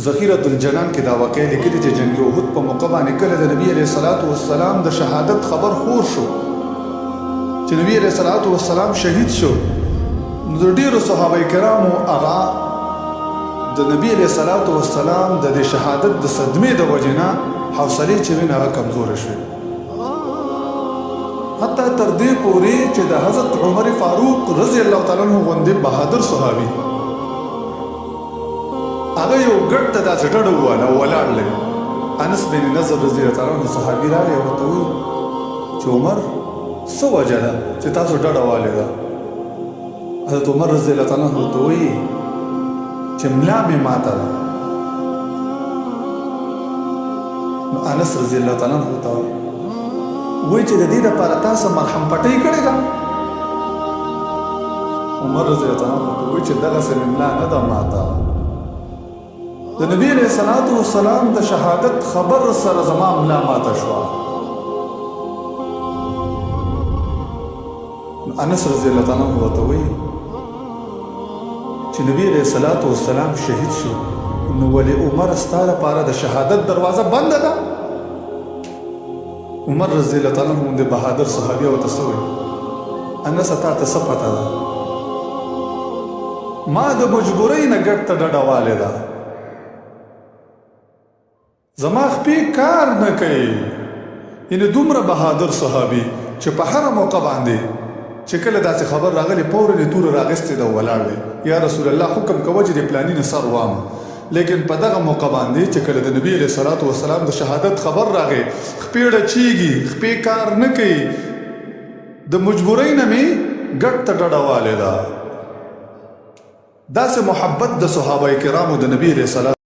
ذخیرۃ الجنان کې دا واقع لیکلي چې جنگ احد په موقع باندې کله د نبی علیه الصلاۃ والسلام د شهادت خبر خور شو چې نبی علیه الصلاۃ والسلام شهید شو، نو ډیرو صحابه کرامو هغه د نبی علیه الصلاۃ والسلام د شهادت د صدمې د وجې نه حوصلې چې وینه هغه کمزورې شوې، حتی تر دې پورې چې د حضرت عمر فاروق رضی الله تعالی عنہ غوندې بهادر صحابي هغه یو ګډ ته داسې ډډه وواله او ولاړ دی. انس بن نضر رضی الله تعالی عنہ صحابي راغی او ورته وویل چې عمر څه وجه ده چې تاسو ډډه والې ده؟ حضرت عمر رضی الله تعالی عنہ ورته وویل چې ملا مې ماته ده. نو انس رضی الله تعالی عنہ ورته وایي چې د دې دپاره تاسو مرهم پټۍ کړې ده؟ عمر رضی الله تعالی عنہ ورته وایي چې دغسې مې ملا نه ده ماته، د نبی علیہ الصلوۃ والسلام د شهادت خبر سره زما ملا ماته شوه. انس رضی الله تعالی عنہ ورته وایي چې نبی علیہ الصلوۃ والسلام شهید شو، نو ولې عمر ستا لپاره د شهادت دروازه بنده ده؟ عمر رضی الله تعالی عنہ د بهادر صحابي ورته څه وایي؟ انس تا ته څه پته ده؟ ما د مجبورۍ نه ګډ ته ډډه والې ده، زما خپې کار نه کوي. یعنې دومره بهادر صحابي چې په هره موقع باندې چې کله داسې خبر راغلی فورا یې توره راغستې ده ولاړ دی، یا رسول الله حکم کوه چې د پلاني نه سر وامه. لیکن په دغه موقع باندې چې کله د نبی علیه الصلاۃ والسلام د شهادت خبر راغی خپې ډچېږي، خپې کار نه کوي، د مجبورۍ نه مې ګډ ته ډډه والې ده. داسې محبت د صحابه کرامو د نبی علیه الصلاۃ